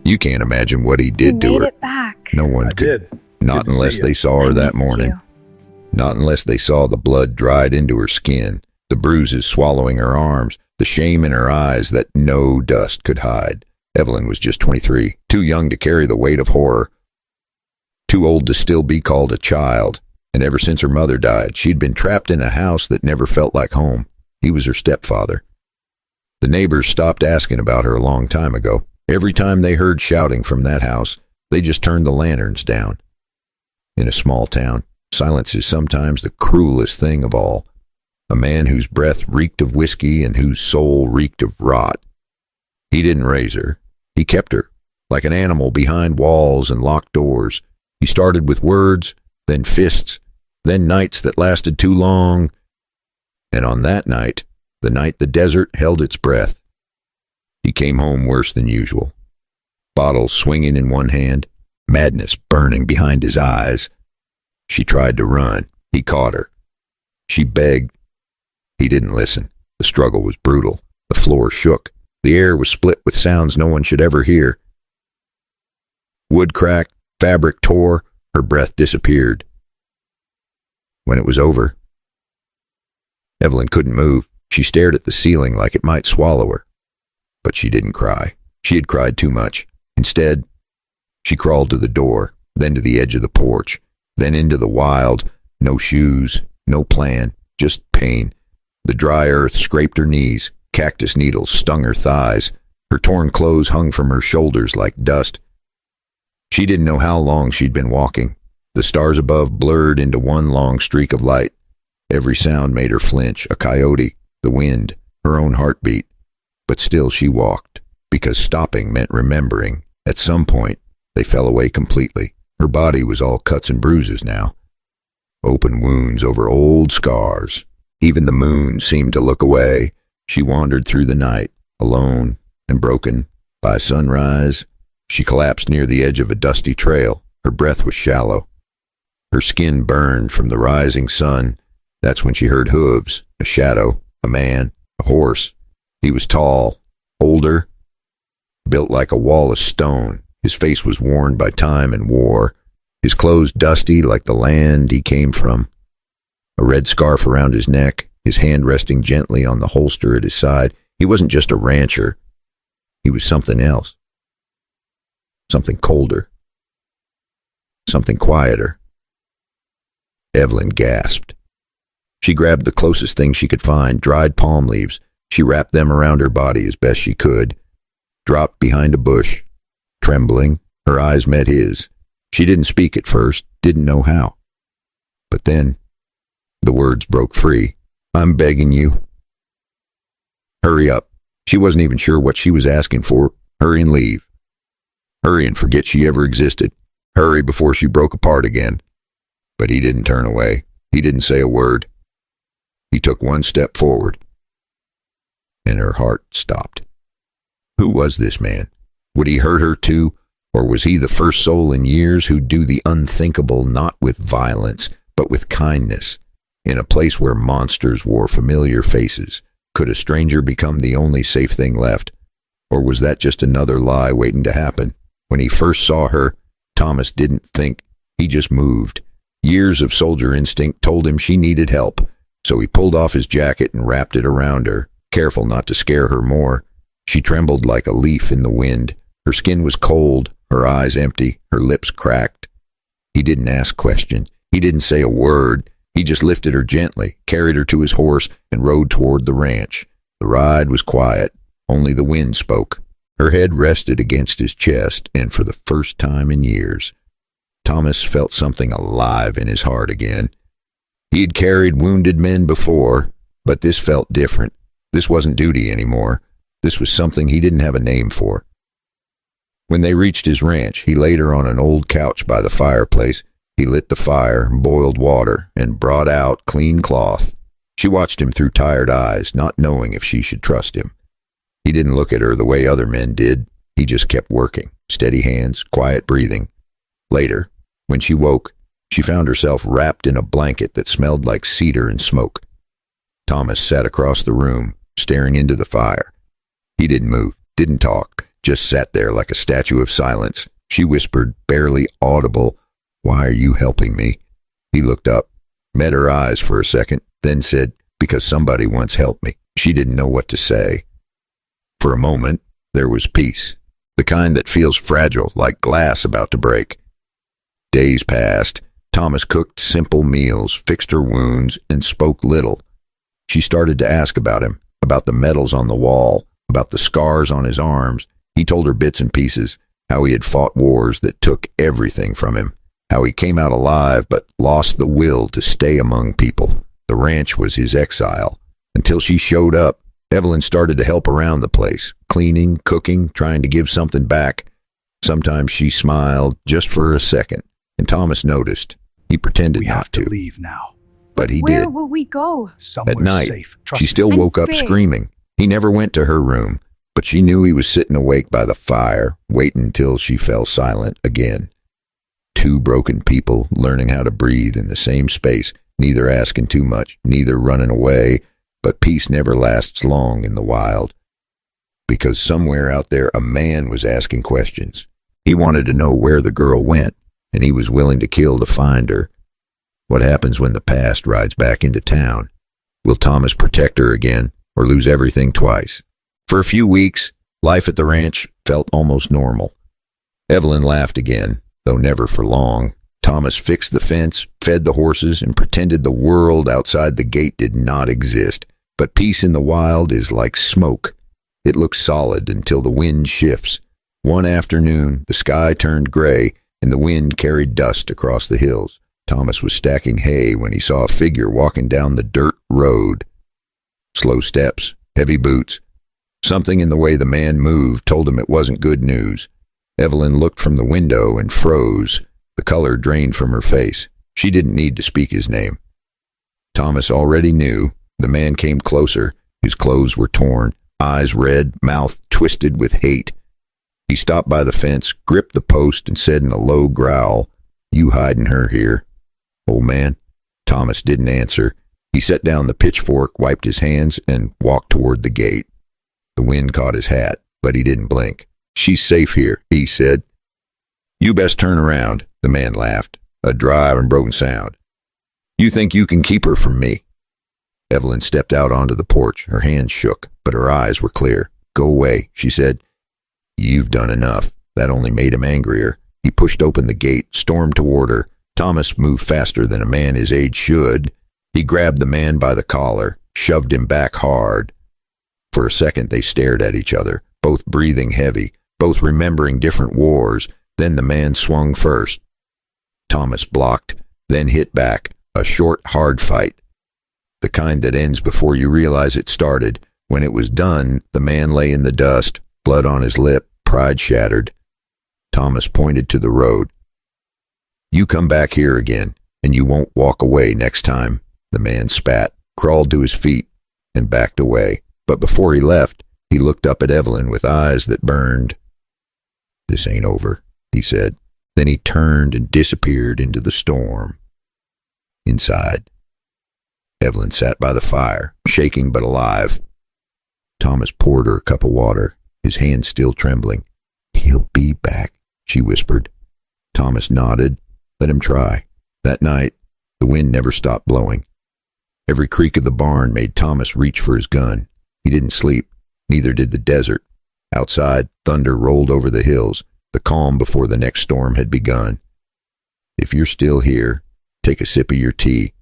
You can't imagine what he did to made her. it back. No one could. Not Good to unless see they you. saw her I that missed morning. you. Not unless they saw the blood dried into her skin, the bruises swallowing her arms, the shame in her eyes that no dust could hide. Evelyn was just 23, too young to carry the weight of horror, too old to still be called a child. And ever since her mother died, she'd been trapped in a house that never felt like home. He was her stepfather. The neighbors stopped asking about her a long time ago. Every time they heard shouting from that house, they just turned the lanterns down. In a small town, silence is sometimes the cruelest thing of all. A man whose breath reeked of whiskey and whose soul reeked of rot. He didn't raise her. He kept her, like an animal behind walls and locked doors. He started with words, then fists, then nights that lasted too long. And on that night, the night the desert held its breath, he came home worse than usual. Bottles swinging in one hand, madness burning behind his eyes. She tried to run. He caught her. She begged. He didn't listen. The struggle was brutal. The floor shook. The air was split with sounds no one should ever hear. Wood cracked, fabric tore, her breath disappeared. When it was over, Evelyn couldn't move. She stared at the ceiling like it might swallow her. But she didn't cry. She had cried too much. Instead, she crawled to the door, then to the edge of the porch, then into the wild. No shoes, no plan, just pain. The dry earth scraped her knees. Cactus needles stung her thighs. Her torn clothes hung from her shoulders like dust. She didn't know how long she'd been walking. The stars above blurred into one long streak of light. Every sound made her flinch, a coyote, the wind, her own heartbeat. But still she walked, because stopping meant remembering. At some point, they fell away completely. Her body was all cuts and bruises now. Open wounds over old scars. Even the moon seemed to look away. She wandered through the night, alone and broken. By sunrise, she collapsed near the edge of a dusty trail. Her breath was shallow. Her skin burned from the rising sun. That's when she heard hooves, a shadow, a man, a horse. He was tall, older, built like a wall of stone. His face was worn by time and war. His clothes dusty like the land he came from. A red scarf around his neck, his hand resting gently on the holster at his side. He wasn't just a rancher. He was something else. Something colder. Something quieter. Evelyn gasped. She grabbed the closest thing she could find, dried palm leaves. She wrapped them around her body as best she could, dropped behind a bush. Trembling, her eyes met his. She didn't speak at first, didn't know how. But then, the words broke free. I'm begging you. Hurry up. She wasn't even sure what she was asking for. Hurry and leave. Hurry and forget she ever existed. Hurry before she broke apart again. But he didn't turn away. He didn't say a word. He took one step forward. And her heart stopped. Who was this man? Would he hurt her too? Or was he the first soul in years who'd do the unthinkable not with violence, but with kindness? In a place where monsters wore familiar faces, could a stranger become the only safe thing left? Or was that just another lie waiting to happen? When he first saw her, Thomas didn't think. He just moved. Years of soldier instinct told him she needed help, so he pulled off his jacket and wrapped it around her, careful not to scare her more. She trembled like a leaf in the wind. Her skin was cold, her eyes empty, her lips cracked. He didn't ask questions. He didn't say a word. He just lifted her gently, carried her to his horse, and rode toward the ranch. The ride was quiet. Only the wind spoke. Her head rested against his chest, and for the first time in years, Thomas felt something alive in his heart again. He had carried wounded men before, but this felt different. This wasn't duty anymore. This was something he didn't have a name for. When they reached his ranch, he laid her on an old couch by the fireplace. He lit the fire, boiled water, and brought out clean cloth. She watched him through tired eyes, not knowing if she should trust him. He didn't look at her the way other men did. He just kept working, steady hands, quiet breathing. Later, when she woke, she found herself wrapped in a blanket that smelled like cedar and smoke. Thomas sat across the room, staring into the fire. He didn't move, didn't talk, just sat there like a statue of silence. She whispered, barely audible, "Why are you helping me?" He looked up, met her eyes for a second, then said, "Because somebody once helped me." She didn't know what to say. For a moment, there was peace, the kind that feels fragile, like glass about to break. Days passed. Thomas cooked simple meals, fixed her wounds, and spoke little. She started to ask about him, about the medals on the wall, about the scars on his arms. He told her bits and pieces, how he had fought wars that took everything from him, how he came out alive but lost the will to stay among people. The ranch was his exile. Until she showed up, Evelyn started to help around the place, cleaning, cooking, trying to give something back. Sometimes she smiled, just for a second, and Thomas noticed. He pretended We not have to leave now. but he Where did. will we go? Somewhere At night, safe. Trust she me. still I'm woke up scared. screaming. He never went to her room, but she knew he was sitting awake by the fire, waiting until she fell silent again. Two broken people learning how to breathe in the same space, neither asking too much, neither running away, but peace never lasts long in the wild. Because somewhere out there a man was asking questions. He wanted to know where the girl went, and he was willing to kill to find her. What happens when the past rides back into town? Will Thomas protect her again, or lose everything twice? For a few weeks, life at the ranch felt almost normal. Evelyn laughed again, though never for long. Thomas fixed the fence, fed the horses, and pretended the world outside the gate did not exist. But peace in the wild is like smoke. It looks solid until the wind shifts. One afternoon, the sky turned gray, and the wind carried dust across the hills. Thomas was stacking hay when he saw a figure walking down the dirt road. Slow steps, heavy boots. Something in the way the man moved told him it wasn't good news. Evelyn looked from the window and froze. The color drained from her face. She didn't need to speak his name. Thomas already knew. The man came closer. His clothes were torn, eyes red, mouth twisted with hate. He stopped by the fence, gripped the post, and said in a low growl, "You hiding her here, old man?" Thomas didn't answer. He set down the pitchfork, wiped his hands, and walked toward the gate. The wind caught his hat, but he didn't blink. "She's safe here," he said. "You best turn around," the man laughed, a dry and broken sound. "You think you can keep her from me?" Evelyn stepped out onto the porch. Her hands shook, but her eyes were clear. "Go away," she said. "You've done enough." That only made him angrier. He pushed open the gate, stormed toward her. Thomas moved faster than a man his age should. He grabbed the man by the collar, shoved him back hard. For a second they stared at each other, both breathing heavy, both remembering different wars. Then the man swung first. Thomas blocked, then hit back, a short, hard fight. The kind that ends before you realize it started. When it was done, the man lay in the dust, blood on his lip, pride shattered. Thomas pointed to the road. "You come back here again, and you won't walk away next time." The man spat, crawled to his feet, and backed away. But before he left, he looked up at Evelyn with eyes that burned. "This ain't over," he said. Then he turned and disappeared into the storm. Inside, Evelyn sat by the fire, shaking but alive. Thomas poured her a cup of water, his hand still trembling. "He'll be back," she whispered. Thomas nodded. Let him try. That night, the wind never stopped blowing. Every creak of the barn made Thomas reach for his gun. He didn't sleep, neither did the desert. Outside, thunder rolled over the hills, the calm before the next storm had begun. If you're still here, take a sip of your tea.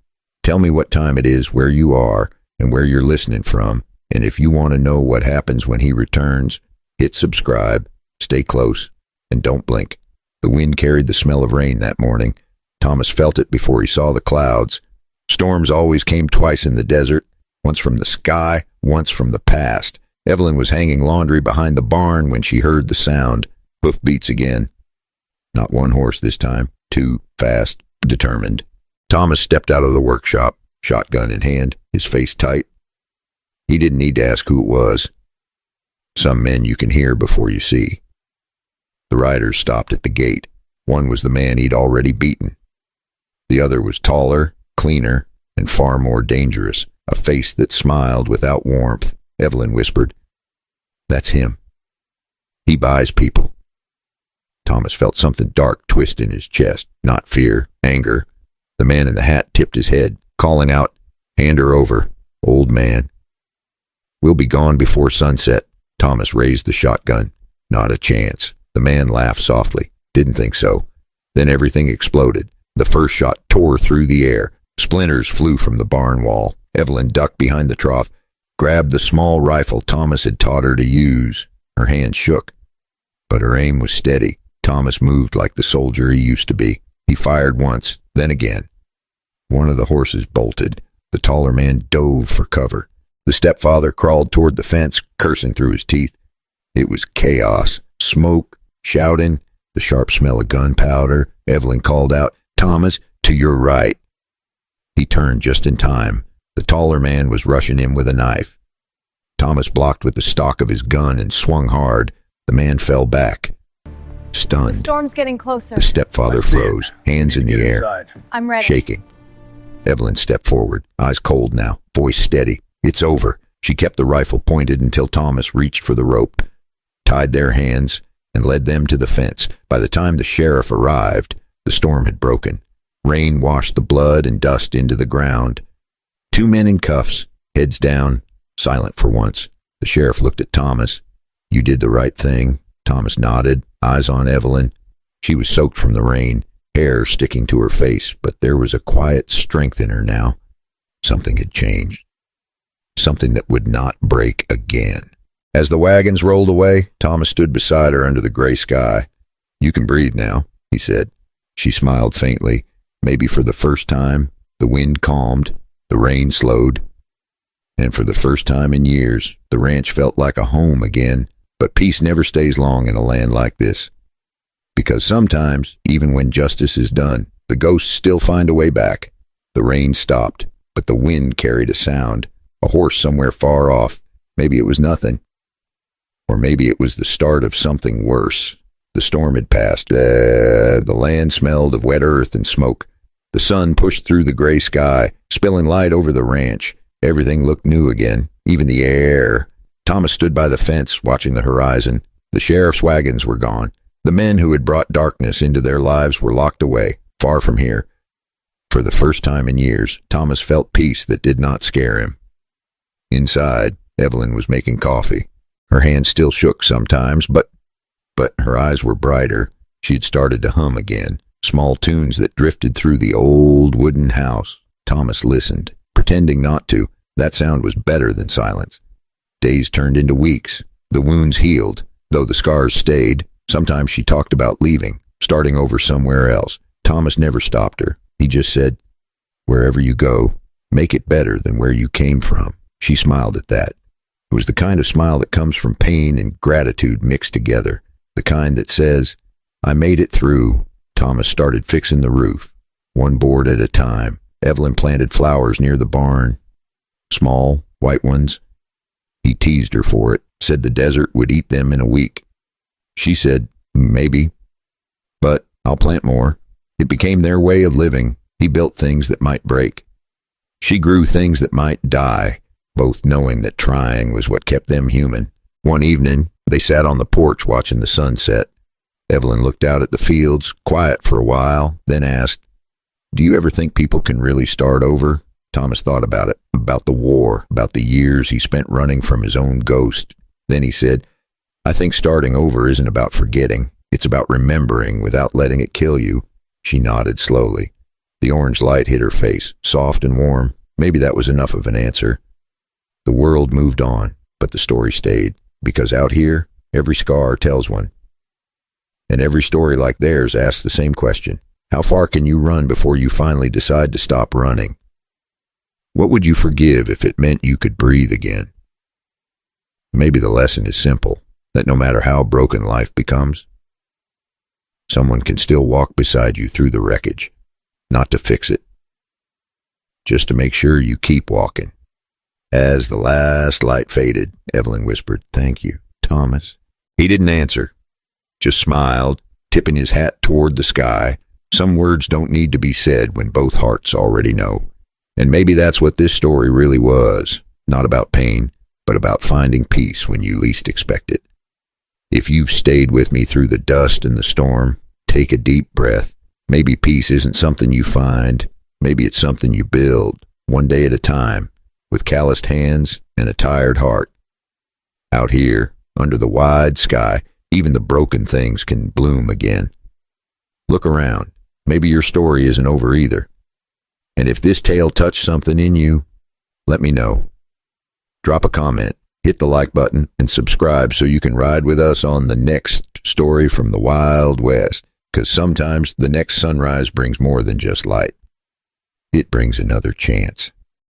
Tell me what time it is, where you are, and where you're listening from. And if you want to know what happens when he returns, hit subscribe, stay close, and don't blink. The wind carried the smell of rain that morning. Thomas felt it before he saw the clouds. Storms always came twice in the desert, once from the sky, once from the past. Evelyn was hanging laundry behind the barn when she heard the sound. Hoofbeats again. Not one horse this time, two, fast, determined. Thomas stepped out of the workshop, shotgun in hand, his face tight. He didn't need to ask who it was. Some men you can hear before you see. The riders stopped at the gate. One was the man he'd already beaten. The other was taller, cleaner, and far more dangerous, a face that smiled without warmth. Evelyn whispered, "That's him." He buys people. Thomas felt something dark twist in his chest, not fear, anger. The man in the hat tipped his head, calling out, "Hand her over, old man." "We'll be gone before sunset." Thomas raised the shotgun. "Not a chance." The man laughed softly. "Didn't think so." Then everything exploded. The first shot tore through the air. Splinters flew from the barn wall. Evelyn ducked behind the trough, grabbed the small rifle Thomas had taught her to use. Her hand shook, but her aim was steady. Thomas moved like the soldier he used to be. He fired once, then again. One of the horses bolted. The taller man dove for cover. The stepfather crawled toward the fence, cursing through his teeth. It was chaos. Smoke, shouting, the sharp smell of gunpowder. Evelyn called out, "Thomas, to your right." He turned just in time. The taller man was rushing him with a knife. Thomas blocked with the stock of his gun and swung hard. The man fell back, stunned. The storm's getting closer. The stepfather froze, hands in the air, I'm ready. shaking. Evelyn stepped forward, eyes cold now, voice steady. "It's over." She kept the rifle pointed until Thomas reached for the rope, tied their hands, and led them to the fence. By the time the sheriff arrived, the storm had broken. Rain washed the blood and dust into the ground. Two men in cuffs, heads down, silent for once. The sheriff looked at Thomas. "You did the right thing." Thomas nodded, eyes on Evelyn. She was soaked from the rain, hair sticking to her face, but there was a quiet strength in her now. Something had changed. Something that would not break again. As the wagons rolled away, Thomas stood beside her under the gray sky. "You can breathe now," he said. She smiled faintly. Maybe for the first time, the wind calmed, the rain slowed, and for the first time in years, the ranch felt like a home again. But peace never stays long in a land like this. Because sometimes, even when justice is done, the ghosts still find a way back. The rain stopped, but the wind carried a sound. A horse somewhere far off. Maybe it was nothing. Or maybe it was the start of something worse. The storm had passed. The land smelled of wet earth and smoke. The sun pushed through the gray sky, spilling light over the ranch. Everything looked new again, even the air. Thomas stood by the fence, watching the horizon. The sheriff's wagons were gone. The men who had brought darkness into their lives were locked away, far from here. For the first time in years, Thomas felt peace that did not scare him. Inside, Evelyn was making coffee. Her hand still shook sometimes, but her eyes were brighter. She had started to hum again, small tunes that drifted through the old wooden house. Thomas listened, pretending not to. That sound was better than silence. Days turned into weeks. The wounds healed, though the scars stayed. Sometimes she talked about leaving, starting over somewhere else. Thomas never stopped her. He just said, "Wherever you go, make it better than where you came from." She smiled at that. It was the kind of smile that comes from pain and gratitude mixed together. The kind that says, "I made it through." Thomas started fixing the roof, one board at a time. Evelyn planted flowers near the barn, small, white ones. He teased her for it, said the desert would eat them in a week. She said, "Maybe, but I'll plant more." It became their way of living. He built things that might break. She grew things that might die, both knowing that trying was what kept them human. One evening, they sat on the porch watching the sunset. Evelyn looked out at the fields, quiet for a while, then asked, "Do you ever think people can really start over?" Thomas thought about it, about the war, about the years he spent running from his own ghost. Then he said, "I think starting over isn't about forgetting. It's about remembering without letting it kill you." She nodded slowly. The orange light hit her face, soft and warm. Maybe that was enough of an answer. The world moved on, but the story stayed, because out here, every scar tells one. And every story like theirs asks the same question. How far can you run before you finally decide to stop running? What would you forgive if it meant you could breathe again? Maybe the lesson is simple, that no matter how broken life becomes, someone can still walk beside you through the wreckage, not to fix it, just to make sure you keep walking. As the last light faded, Evelyn whispered, "Thank you, Thomas." He didn't answer, just smiled, tipping his hat toward the sky. Some words don't need to be said when both hearts already know. And maybe that's what this story really was, not about pain, but about finding peace when you least expect it. If you've stayed with me through the dust and the storm, take a deep breath. Maybe peace isn't something you find. Maybe it's something you build, one day at a time, with calloused hands and a tired heart. Out here, under the wide sky, even the broken things can bloom again. Look around. Maybe your story isn't over either. And if this tale touched something in you, let me know. Drop a comment, hit the like button, and subscribe so you can ride with us on the next story from the Wild West. Because sometimes the next sunrise brings more than just light. It brings another chance.